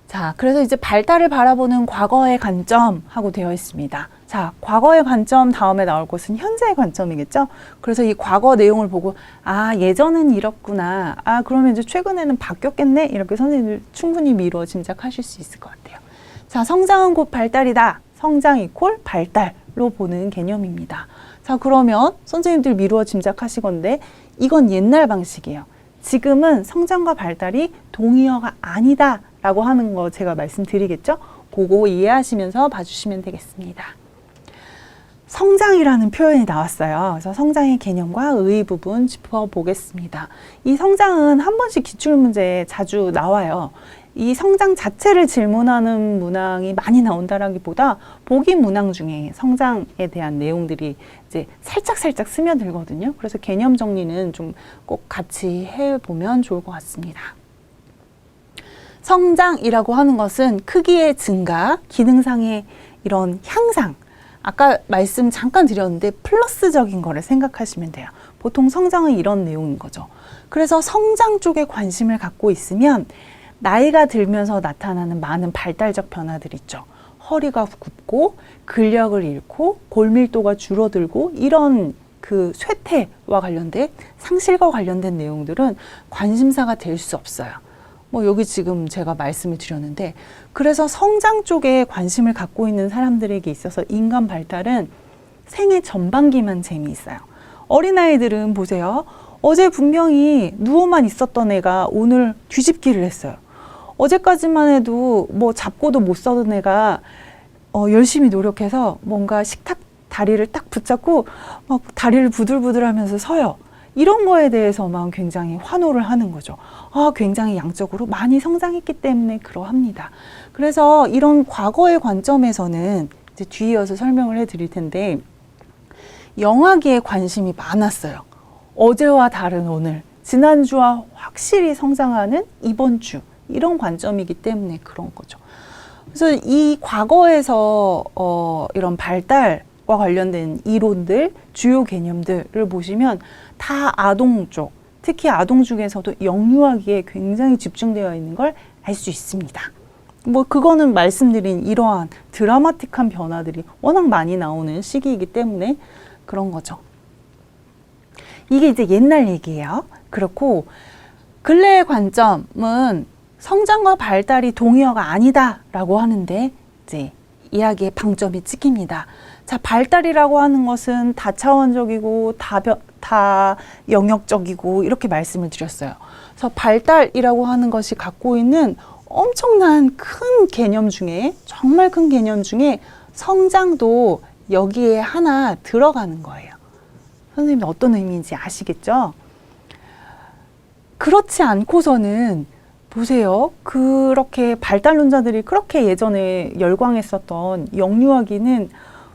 자, 그래서 이제 발달을 바라보는 과거의 관점하고 되어 있습니다. 자, 과거의 관점 다음에 나올 것은 현재의 관점이겠죠? 그래서 이 과거 내용을 보고, 아, 예전엔 이렇구나. 아, 그러면 이제 최근에는 바뀌었겠네? 이렇게 선생님들 충분히 미루어 짐작하실 수 있을 것 같아요. 자, 성장은 곧 발달이다. 성장 이퀄 발달로 보는 개념입니다. 자, 그러면 선생님들 미루어 짐작하시건데, 이건 옛날 방식이에요. 지금은 성장과 발달이 동의어가 아니다 라고 하는 거 제가 말씀드리겠죠? 그거 이해하시면서 봐주시면 되겠습니다. 성장이라는 표현이 나왔어요. 그래서 성장의 개념과 의의 부분 짚어보겠습니다. 이 성장은 한 번씩 기출문제에 자주 나와요. 이 성장 자체를 질문하는 문항이 많이 나온다라기보다 보기 문항 중에 성장에 대한 내용들이 이제 살짝 스며들거든요. 그래서 개념 정리는 좀 꼭 같이 해보면 좋을 것 같습니다. 성장이라고 하는 것은 크기의 증가, 기능상의 이런 향상, 아까 말씀 잠깐 드렸는데 플러스적인 거를 생각하시면 돼요. 보통 성장은 이런 내용인 거죠. 그래서 성장 쪽에 관심을 갖고 있으면 나이가 들면서 나타나는 많은 발달적 변화들 있죠. 허리가 굽고 근력을 잃고 골밀도가 줄어들고 이런 그 쇠퇴와 관련된 상실과 관련된 내용들은 관심사가 될 수 없어요. 뭐 여기 지금 제가 말씀을 드렸는데 그래서 성장 쪽에 관심을 갖고 있는 사람들에게 있어서 인간 발달은 생애 전반기만 재미있어요. 어린아이들은 보세요. 어제 분명히 누워만 있었던 애가 오늘 뒤집기를 했어요. 어제까지만 해도 뭐 잡고도 못 서던 애가 열심히 노력해서 뭔가 식탁 다리를 딱 붙잡고 막 다리를 부들부들 하면서 서요. 이런 거에 대해서만 굉장히 환호를 하는 거죠. 아, 굉장히 양적으로 많이 성장했기 때문에 그러합니다. 그래서 이런 과거의 관점에서는 이제 뒤에 이어서 설명을 해드릴 텐데 영아기에 관심이 많았어요. 어제와 다른 오늘, 지난주와 확실히 성장하는 이번 주 이런 관점이기 때문에 그런 거죠. 그래서 이 과거에서 이런 발달과 관련된 이론들, 주요 개념들을 보시면 다 아동 쪽, 특히 아동 중에서도 영유아기에 굉장히 집중되어 있는 걸 알 수 있습니다. 뭐 그거는 말씀드린 이러한 드라마틱한 변화들이 워낙 많이 나오는 시기이기 때문에 그런 거죠. 이게 이제 옛날 얘기예요. 그렇고 근래의 관점은 성장과 발달이 동의어가 아니다라고 하는데 이제 이야기의 방점이 찍힙니다. 자, 발달이라고 하는 것은 다차원적이고 다 영역적이고 이렇게 말씀을 드렸어요. 그래서 발달이라고 하는 것이 갖고 있는 엄청난 큰 개념 중에 정말 큰 개념 중에 성장도 여기에 하나 들어가는 거예요. 선생님 어떤 의미인지 아시겠죠? 그렇지 않고서는 보세요. 그렇게 발달론자들이 그렇게 예전에 열광했었던 영유아기는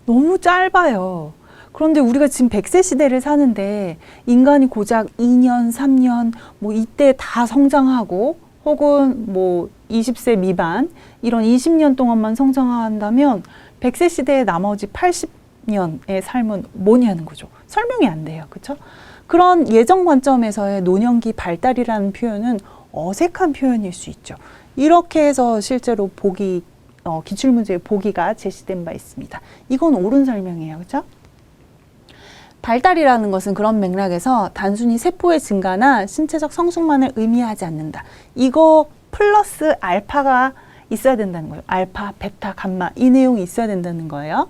너무 짧아요. 그런데 우리가 지금 100세 시대를 사는데 인간이 고작 2년, 3년 뭐 이때 다 성장하고 혹은 뭐 20세 미만 이런 20년 동안만 성장한다면 100세 시대의 나머지 80년의 삶은 뭐냐는 거죠. 설명이 안 돼요. 그렇죠? 그런 예전 관점에서의 노년기 발달이라는 표현은 어색한 표현일 수 있죠. 이렇게 해서 실제로 기출문제의 보기가 제시된 바 있습니다. 이건 옳은 설명이에요. 그렇죠? 발달이라는 것은 그런 맥락에서 단순히 세포의 증가나 신체적 성숙만을 의미하지 않는다. 이거 플러스 알파가 있어야 된다는 거예요. 알파, 베타, 감마 이 내용이 있어야 된다는 거예요.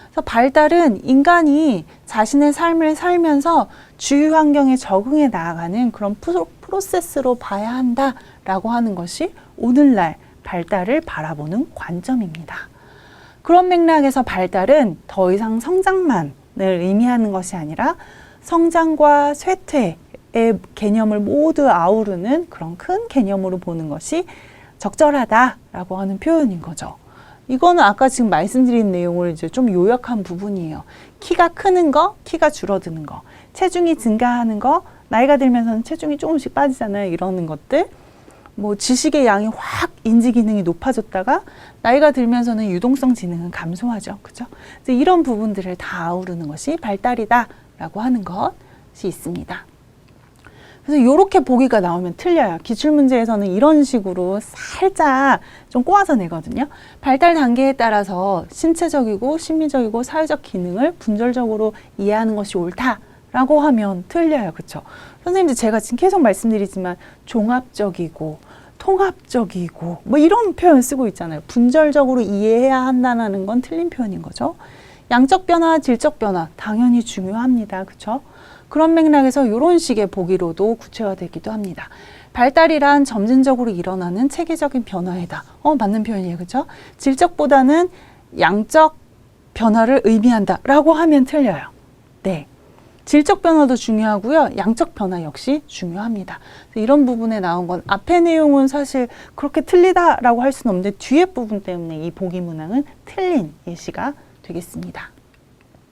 그래서 발달은 인간이 자신의 삶을 살면서 주위 환경에 적응해 나아가는 그런 프로세스로 봐야 한다라고 하는 것이 오늘날 발달을 바라보는 관점입니다. 그런 맥락에서 발달은 더 이상 성장만을 의미하는 것이 아니라 성장과 쇠퇴의 개념을 모두 아우르는 그런 큰 개념으로 보는 것이 적절하다라고 하는 표현인 거죠. 이거는 아까 지금 말씀드린 내용을 이제 좀 요약한 부분이에요. 키가 크는 거, 키가 줄어드는 거, 체중이 증가하는 거, 나이가 들면서는 체중이 조금씩 빠지잖아요. 이러는 것들. 뭐 지식의 양이 확 인지 기능이 높아졌다가 나이가 들면서는 유동성 지능은 감소하죠. 그죠? 이런 부분들을 다 아우르는 것이 발달이다라고 하는 것이 있습니다. 그래서 이렇게 보기가 나오면 틀려요. 기출문제에서는 이런 식으로 살짝 좀 꼬아서 내거든요. 발달 단계에 따라서 신체적이고 심리적이고 사회적 기능을 분절적으로 이해하는 것이 옳다라고 하면 틀려요. 그렇죠? 선생님들 제가 지금 계속 말씀드리지만 종합적이고 통합적이고 뭐 이런 표현 쓰고 있잖아요. 분절적으로 이해해야 한다는 건 틀린 표현인 거죠. 양적 변화, 질적 변화 당연히 중요합니다. 그렇죠? 그런 맥락에서 이런 식의 보기로도 구체화되기도 합니다. 발달이란 점진적으로 일어나는 체계적인 변화이다. 맞는 표현이에요. 그렇죠? 질적보다는 양적 변화를 의미한다 라고 하면 틀려요. 네. 질적 변화도 중요하고요. 양적 변화 역시 중요합니다. 이런 부분에 나온 건 앞의 내용은 사실 그렇게 틀리다라고 할 수는 없는데 뒤에 부분 때문에 이 보기 문항은 틀린 예시가 되겠습니다.